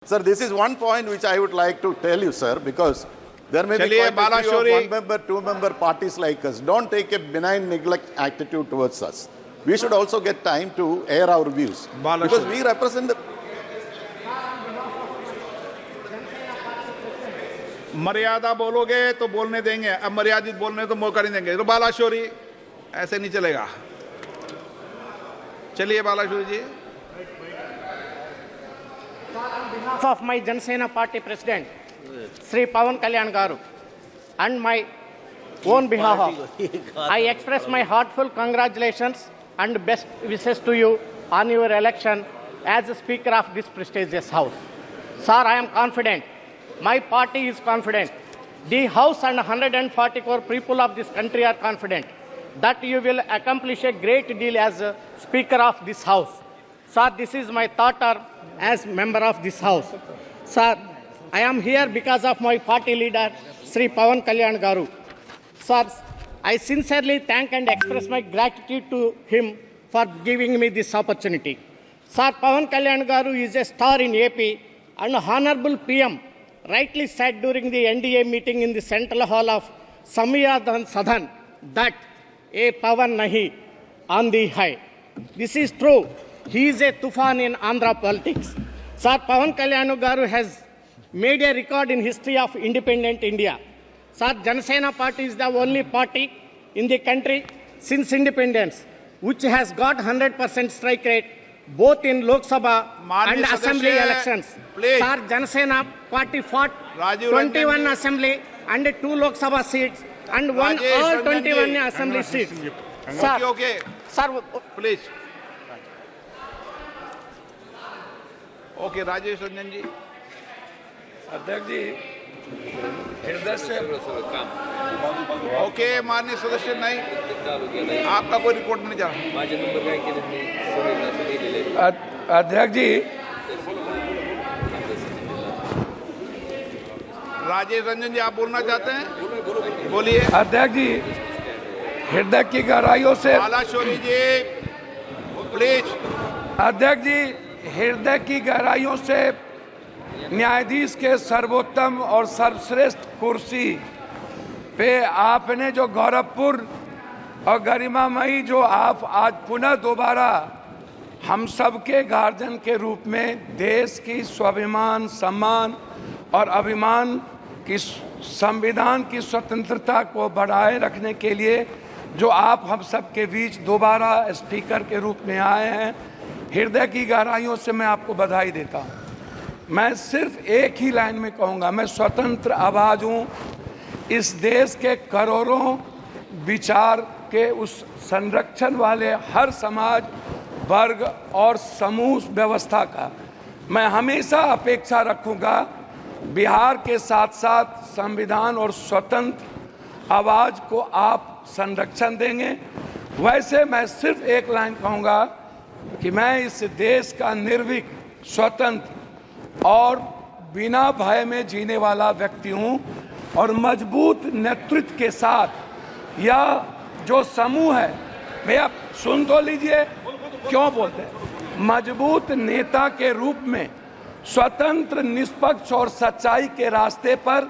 Sir, this is one point which I would like to tell you, sir, because there may be quite a few of one-member, two-member parties like us. Don't take a benign neglect attitude towards us. We should also get time to air our views. Because we represent the... मर्यादा बोलोगे तो बोलने देंगे, अब मर्यादित बोलने तो मौका नहीं देंगे। तो बालाशोरी ऐसे नहीं चलेगा। चलिए बालाशोरी जी। On behalf of my Janasena Party President, Sri Pawan Kalyan Garu, and my own behalf, I express my heartfelt congratulations and best wishes to you on your election as the Speaker of this prestigious House. Sir, I am confident. My party is confident. The House and 144 people of this country are confident that you will accomplish a great deal as a Speaker of this House. Sir, this is my thought as member of this House. Sir, I am here because of my party leader, Sri Pawan Kalyan Garu. Sir, I sincerely thank and express my gratitude to him for giving me this opportunity. Sir, Pawan Kalyan Garu is a star in AP, and Honorable PM rightly said during the NDA meeting in the Central Hall of Samyadan Sadhan that a Pawan nahi on the high. This is true. He is a tufan in Andhra politics. Sir, Pawan Kalyan Garu has made a record in history of independent India. Sir, Janasena Party is the only party in the country since independence which has got 100% strike rate both in Lok Sabha and Assembly elections. Please. Sir, Janasena Party fought 21 Assembly and 2 Lok Sabha seats and won all 21 Assembly seats. Sir, okay. Sir, Please. Okay, Rajesh Ranjan ji. अध्यक्ष जी हृदय से okay माननीय सदस्य नहीं आपका कोई report नहीं जा रहा अध्यक्ष जी राजेश रंजन जी आप बोलना चाहते हैं बोलिए अध्यक्ष जी हृदय की गहराइयों से बालाशोरी जी प्लीज अध्यक्ष जी हृदय की गहराइयों से न्यायाधीश के सर्वोत्तम और सर्वश्रेष्ठ कुर्सी पे आपने जो गौरवपूर्ण और गरिमामयी जो आप आज पुनः दोबारा हम सबके गार्जियन के रूप में देश की स्वाभिमान सम्मान और अभिमान की संविधान की स्वतंत्रता को बढ़ाए रखने के लिए जो आप हम सबके बीच दोबारा स्पीकर के रूप में आए हैं हृदय की गहराइयों से मैं आपको बधाई देता हूं। मैं सिर्फ एक ही लाइन में कहूँगा मैं स्वतंत्र आवाज़ हूँ इस देश के करोड़ों विचार के उस संरक्षण वाले हर समाज वर्ग और समूह व्यवस्था का मैं हमेशा अपेक्षा रखूँगा बिहार के साथ साथ संविधान और स्वतंत्र आवाज़ को आप संरक्षण देंगे। वैसे मैं सिर्फ एक लाइन कहूँगा कि मैं इस देश का निर्भीक स्वतंत्र और बिना भय में जीने वाला व्यक्ति हूं और मजबूत नेतृत्व के साथ यह जो समूह है भैया सुन तो लीजिए क्यों बोलते हैं मजबूत नेता के रूप में स्वतंत्र निष्पक्ष और सच्चाई के रास्ते पर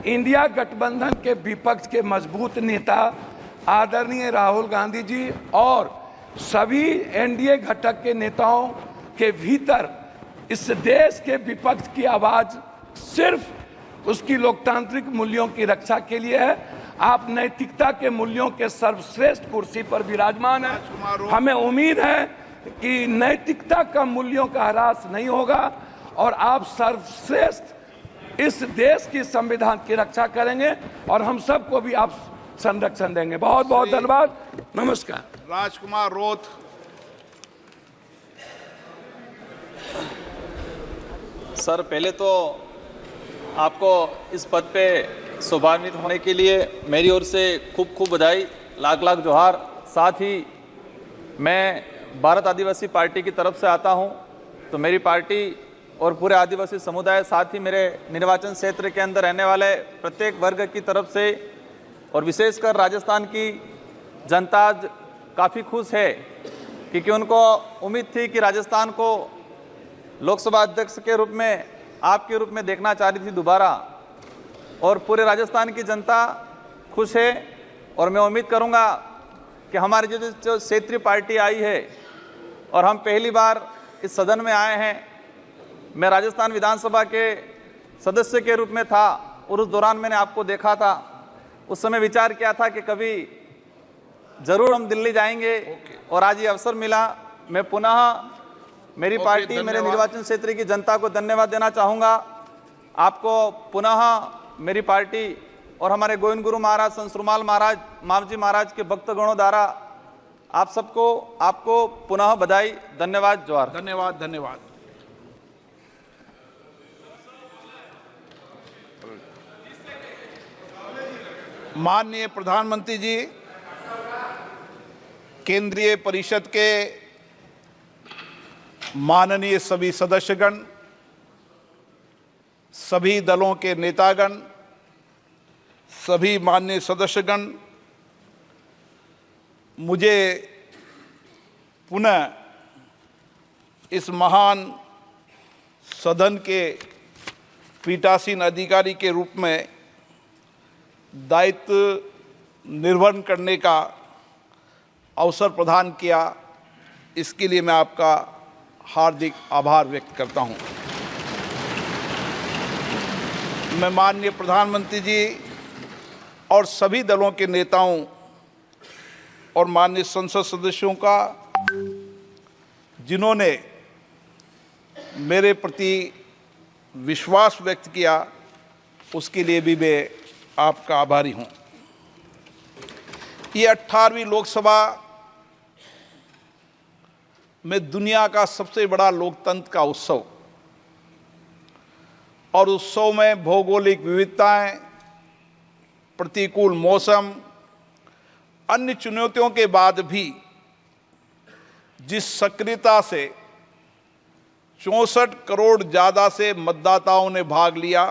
इंडिया गठबंधन के विपक्ष के मजबूत नेता आदरणीय राहुल गांधी जी और सभी एनडीए घटक के नेताओं के भीतर इस देश के विपक्ष की आवाज सिर्फ उसकी लोकतांत्रिक मूल्यों की रक्षा के लिए है। आप नैतिकता के मूल्यों के सर्वश्रेष्ठ कुर्सी पर विराजमान हैं। हमें उम्मीद है कि नैतिकता का मूल्यों का ह्रास नहीं होगा और आप सर्वश्रेष्ठ इस देश की संविधान की रक्षा करेंगे और हम सबको भी आप संरक्षण देंगे। बहुत बहुत धन्यवाद। नमस्कार। राजकुमार रोथ। सर पहले तो आपको इस पद पे शोभान्वित होने के लिए मेरी ओर से खूब खूब बधाई लाख लाख जोहार। साथ ही मैं भारत आदिवासी पार्टी की तरफ से आता हूं तो मेरी पार्टी और पूरे आदिवासी समुदाय साथ ही मेरे निर्वाचन क्षेत्र के अंदर रहने वाले प्रत्येक वर्ग की तरफ से और विशेषकर राजस्थान की जनता काफ़ी खुश है क्योंकि उनको उम्मीद थी कि राजस्थान को लोकसभा अध्यक्ष के रूप में आपके रूप में देखना चाह रही थी दोबारा, और पूरे राजस्थान की जनता खुश है। और मैं उम्मीद करूंगा कि हमारी जो क्षेत्रीय पार्टी आई है और हम पहली बार इस सदन में आए हैं, मैं राजस्थान विधानसभा के सदस्य के रूप में था और उस दौरान मैंने आपको देखा था। उस समय विचार किया था कि कभी जरूर हम दिल्ली जाएंगे और आज ये अवसर मिला। मैं पुनः मेरी पार्टी, मेरे निर्वाचन क्षेत्र की जनता को धन्यवाद देना चाहूँगा। आपको पुनः मेरी पार्टी और हमारे गोविंद गुरु महाराज, संसरुमाल महाराज, मावजी महाराज के भक्तगणों द्वारा आप सबको, आपको पुनः बधाई, धन्यवाद, जोहार। धन्यवाद, धन्यवाद। माननीय प्रधानमंत्री जी, केंद्रीय परिषद के माननीय सभी सदस्यगण, सभी दलों के नेतागण, सभी माननीय सदस्यगण, मुझे पुनः इस महान सदन के पीठासीन अधिकारी के रूप में दायित्व निर्वहन करने का अवसर प्रदान किया, इसके लिए मैं आपका हार्दिक आभार व्यक्त करता हूं। मैं माननीय प्रधानमंत्री जी और सभी दलों के नेताओं और माननीय संसद सदस्यों का, जिन्होंने मेरे प्रति विश्वास व्यक्त किया, उसके लिए भी मैं आपका आभारी हूं। ये 18वीं लोकसभा में दुनिया का सबसे बड़ा लोकतंत्र का उत्सव, और उत्सव में भौगोलिक विविधताएं, प्रतिकूल मौसम, अन्य चुनौतियों के बाद भी जिस सक्रियता से 64 करोड़ ज्यादा से मतदाताओं ने भाग लिया,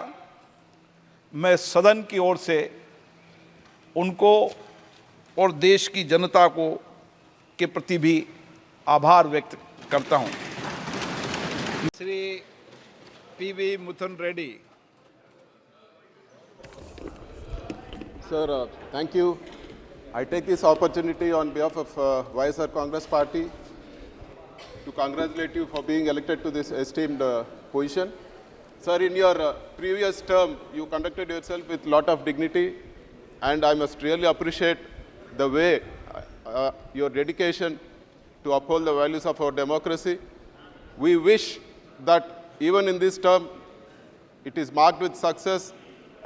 मैं सदन की ओर से उनको और देश की जनता को के प्रति भी आभार व्यक्त करता हूं। Shri PV Midhun Reddy. Sir, thank you. I take this opportunity on behalf of YSR Congress Party to congratulate you for being elected to this esteemed position. Sir, in your previous term, you conducted yourself with a lot of dignity, and I must really appreciate the way your dedication to uphold the values of our democracy. We wish that even in this term, it is marked with success,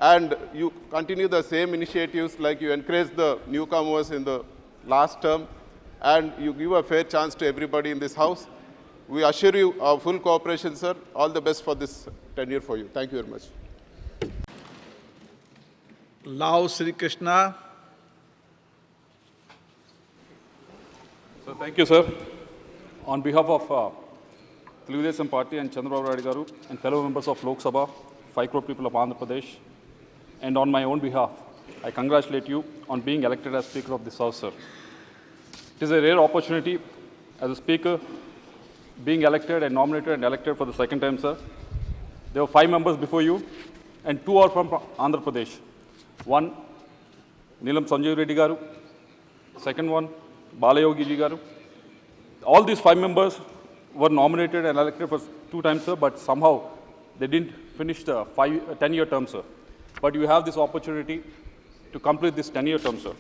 and you continue the same initiatives, like you encourage the newcomers in the last term, and you give a fair chance to everybody in this house. We assure you our full cooperation, sir. All the best for this tenure for you. Thank you very much. Lao Sri Krishna. So thank you, sir. On behalf of Telugu Desam Party and Chandrababu Naidu Garu and fellow members of Lok Sabha, 5 crore people of Andhra Pradesh, and on my own behalf, I congratulate you on being elected as Speaker of this House, sir. It is a rare opportunity as a Speaker, being elected and nominated and elected for the second time, sir. There were 5 members before you, and 2 are from Andhra Pradesh. One, Neelam Sanjeev Reddy Garu. Second one, Balayogi Ji Garu. All these 5 members were nominated and elected for 2 times, sir, but somehow they didn't finish the 10-year term, sir. But you have this opportunity to complete this 10-year term, sir.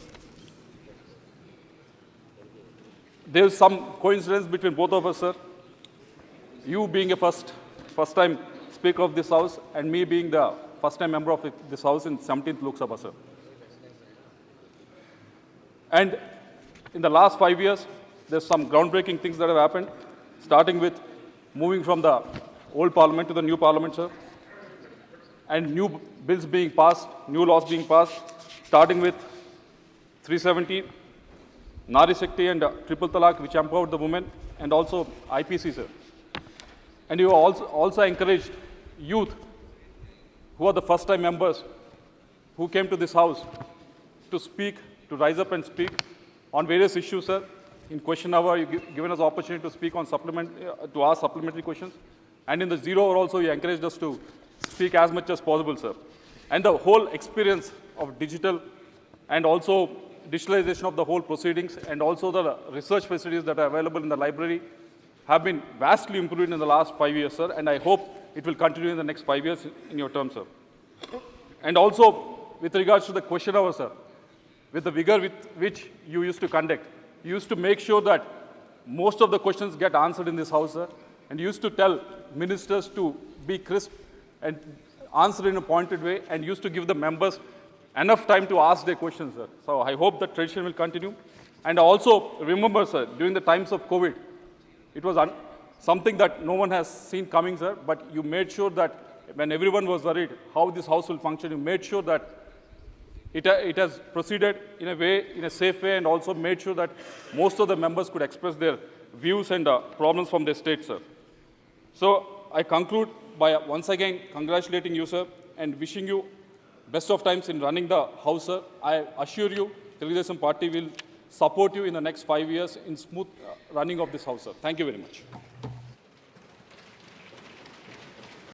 There is some coincidence between both of us, sir. You being a first-time Speaker of this House, and me being the first-time member of this House in 17th Lok Sabha, sir. And in the last 5 years, there's some groundbreaking things that have happened, starting with moving from the old Parliament to the new Parliament, sir, and new bills being passed, new laws being passed, starting with 370, Nari Shakti and Triple Talaq, which empowered the women, and also IPC, sir. And you also encouraged youth, who are the first-time members, who came to this House to speak, to rise up and speak on various issues, sir. In question hour, you've given us opportunity to speak on to ask supplementary questions. And in the 0 hour also, you encouraged us to speak as much as possible, sir. And the whole experience of digital and also digitalization of the whole proceedings and also the research facilities that are available in the library have been vastly improved in the last 5 years, sir. And I hope it will continue in the next 5 years in your term, sir. And also, with regards to the question hour, sir, with the vigor with which you used to conduct, you used to make sure that most of the questions get answered in this house, sir. And you used to tell ministers to be crisp and answer in a pointed way, and used to give the members enough time to ask their questions, sir. So I hope that tradition will continue. And also remember, sir, during the times of COVID, it was something that no one has seen coming, sir, but you made sure that when everyone was worried how this house will function, you made sure that it has proceeded in a way, in a safe way, and also made sure that most of the members could express their views and problems from their state, sir. So I conclude by once again congratulating you, sir, and wishing you best of times in running the house, sir. I assure you, Telugudesam Party will support you in the next 5 years in smooth running of this house, sir. Thank you very much.